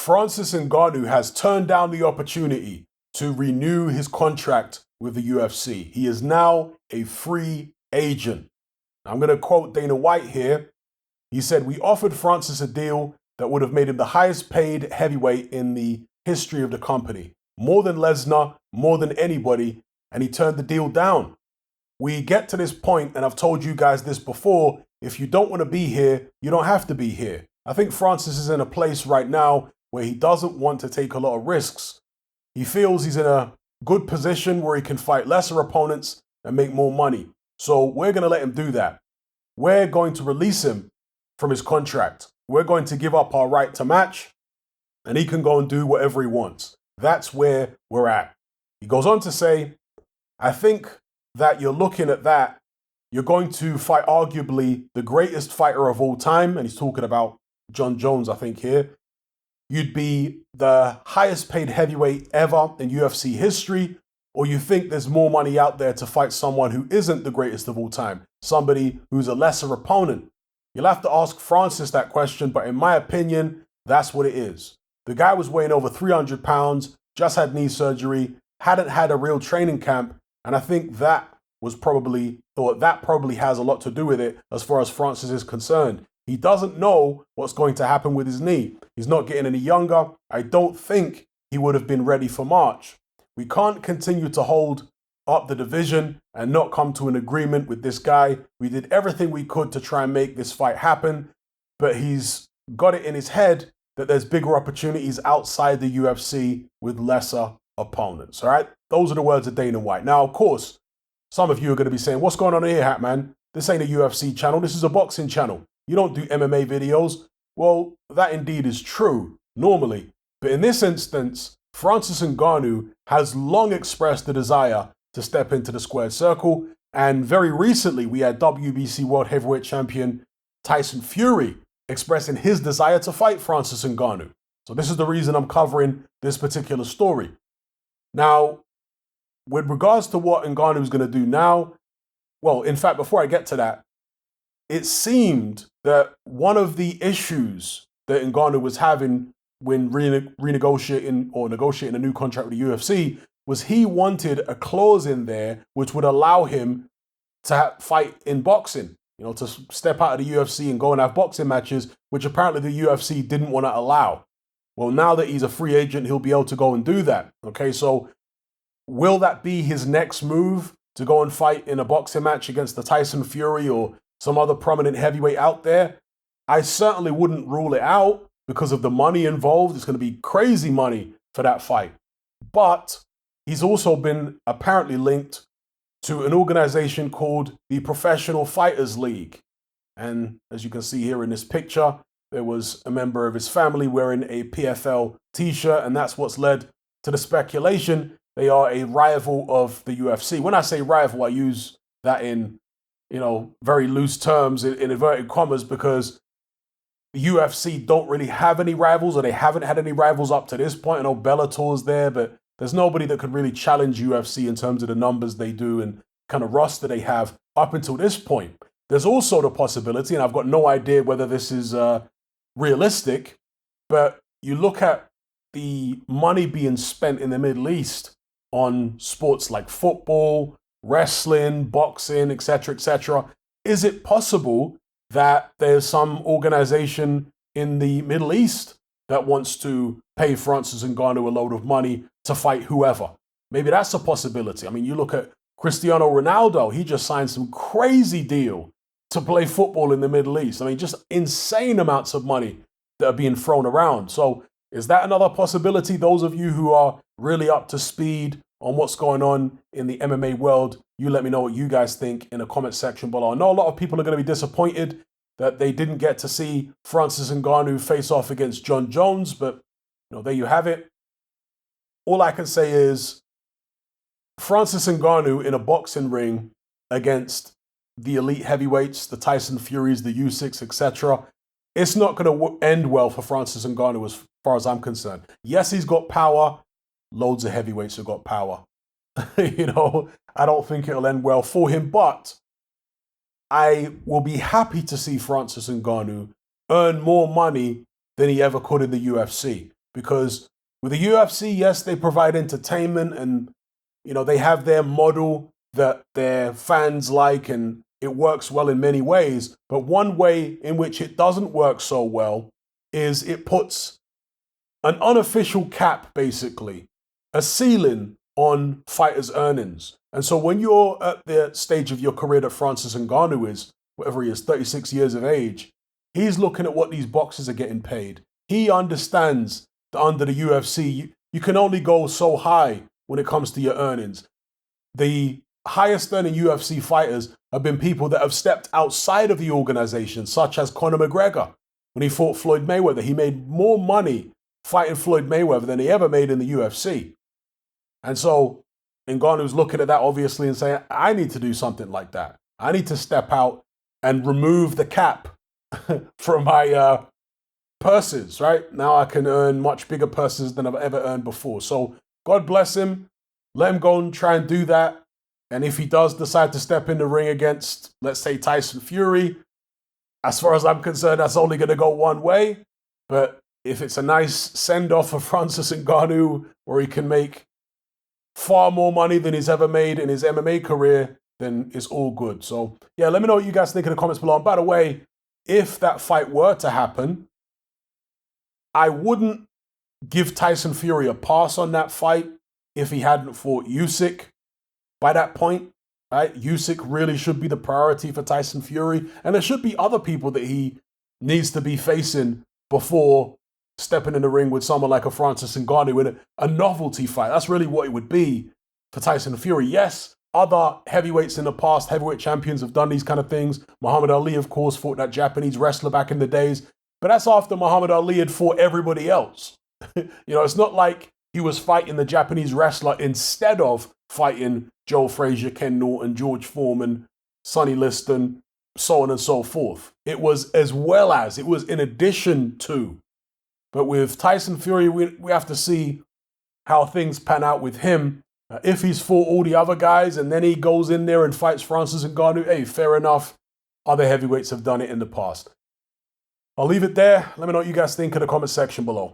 Francis Ngannou has turned down the opportunity to renew his contract with the UFC. He is now a free agent. I'm going to quote Dana White here. He said, "We offered Francis a deal that would have made him the highest paid heavyweight in the history of the company. More than Lesnar, more than anybody, and he turned the deal down. We get to this point, and I've told you guys this before, if you don't want to be here, you don't have to be here." I think Francis is in a place right now where he doesn't want to take a lot of risks. He feels he's in a good position where he can fight lesser opponents and make more money. So we're going to let him do that. We're going to release him from his contract. We're going to give up our right to match, and he can go and do whatever he wants. That's where we're at. He goes on to say, "I think that you're looking at that. You're going to fight arguably the greatest fighter of all time." And he's talking about John Jones, I think, here. "You'd be the highest paid heavyweight ever in UFC history, or you think there's more money out there to fight someone who isn't the greatest of all time, somebody who's a lesser opponent?" You'll have to ask Francis that question, but in my opinion, that's what it is. The guy was weighing over 300 pounds, just had knee surgery, hadn't had a real training camp, and I think that probably has a lot to do with it as far as Francis is concerned. He doesn't know what's going to happen with his knee. He's not getting any younger. I don't think he would have been ready for March. We can't continue to hold up the division and not come to an agreement with this guy. We did everything we could to try and make this fight happen, but he's got it in his head that there's bigger opportunities outside the UFC with lesser opponents. All right? Those are the words of Dana White. Now, of course, some of you are going to be saying, "What's going on here, Hatman? This ain't a UFC channel. This is a boxing channel. You don't do MMA videos." Well, that indeed is true, normally. But in this instance, Francis Ngannou has long expressed the desire to step into the squared circle. And very recently, we had WBC World Heavyweight Champion Tyson Fury expressing his desire to fight Francis Ngannou. So this is the reason I'm covering this particular story. Now, with regards to what Ngannou is going to do now, well, in fact, before I get to that, it seemed that one of the issues that Ngannou was having when negotiating a new contract with the UFC was he wanted a clause in there which would allow him to fight in boxing, to step out of the UFC and go and have boxing matches, which apparently the UFC didn't want to allow. Well, now that he's a free agent, he'll be able to go and do that. Okay, so will that be his next move, to go and fight in a boxing match against the Tyson Fury or some other prominent heavyweight out there? I certainly wouldn't rule it out because of the money involved. It's going to be crazy money for that fight. But he's also been apparently linked to an organization called the Professional Fighters League. And as you can see here in this picture, there was a member of his family wearing a PFL t-shirt, and that's what's led to the speculation they are a rival of the UFC. When I say rival, I use that in very loose terms, in inverted commas, because the UFC don't really have any rivals, or they haven't had any rivals up to this point. I know Bellator's there, but there's nobody that could really challenge UFC in terms of the numbers they do and kind of roster they have up until this point. There's also the possibility, and I've got no idea whether this is realistic, but you look at the money being spent in the Middle East on sports like football, wrestling, boxing, etc., etc. Is it possible that there's some organization in the Middle East that wants to pay Francis Ngannou a load of money to fight whoever? Maybe that's a possibility. I mean, you look at Cristiano Ronaldo, he just signed some crazy deal to play football in the Middle East. I mean, just insane amounts of money that are being thrown around. So is that another possibility? Those of you who are really up to speed on what's going on in the MMA world, you let me know what you guys think in the comment section below. I know a lot of people are going to be disappointed that they didn't get to see Francis Ngannou face off against John Jones, but there you have it. All I can say is Francis Ngannou in a boxing ring against the elite heavyweights, the Tyson Furies, the Usyks, etc. It's not going to end well for Francis Ngannou as far as I'm concerned. Yes, he's got power. Loads of heavyweights have got power. I don't think it'll end well for him, but I will be happy to see Francis Ngannou earn more money than he ever could in the UFC. because with the UFC, yes, they provide entertainment and, they have their model that their fans like and it works well in many ways. But one way in which it doesn't work so well is it puts an unofficial cap, basically, a ceiling on fighters' earnings. And so when you're at the stage of your career that Francis Ngannou is, whatever he is, 36 years of age, he's looking at what these boxers are getting paid. He understands that under the UFC, you can only go so high when it comes to your earnings. The highest earning UFC fighters have been people that have stepped outside of the organization, such as Conor McGregor. When he fought Floyd Mayweather, he made more money fighting Floyd Mayweather than he ever made in the UFC. And so Ngannou's looking at that obviously and saying, I need to do something like that. I need to step out and remove the cap from my purses, right? Now I can earn much bigger purses than I've ever earned before. So God bless him. Let him go and try and do that. And if he does decide to step in the ring against, let's say, Tyson Fury, as far as I'm concerned, that's only going to go one way. But if it's a nice send-off for Francis Ngannou, where he can make far more money than he's ever made in his MMA career, then it's all good. So, yeah, let me know what you guys think in the comments below. And by the way, if that fight were to happen, I wouldn't give Tyson Fury a pass on that fight if he hadn't fought Usyk by that point. Right? Usyk really should be the priority for Tyson Fury. And there should be other people that he needs to be facing before stepping in the ring with someone like a Francis Ngannou in a novelty fight. That's really what it would be for Tyson Fury. Yes, other heavyweights in the past, heavyweight champions have done these kind of things. Muhammad Ali, of course, fought that Japanese wrestler back in the days. But that's after Muhammad Ali had fought everybody else. It's not like he was fighting the Japanese wrestler instead of fighting Joe Frazier, Ken Norton, George Foreman, Sonny Liston, so on and so forth. It was in addition to. But with Tyson Fury, we have to see how things pan out with him. If he's fought all the other guys and then he goes in there and fights Francis Ngannou, hey, fair enough. Other heavyweights have done it in the past. I'll leave it there. Let me know what you guys think in the comment section below.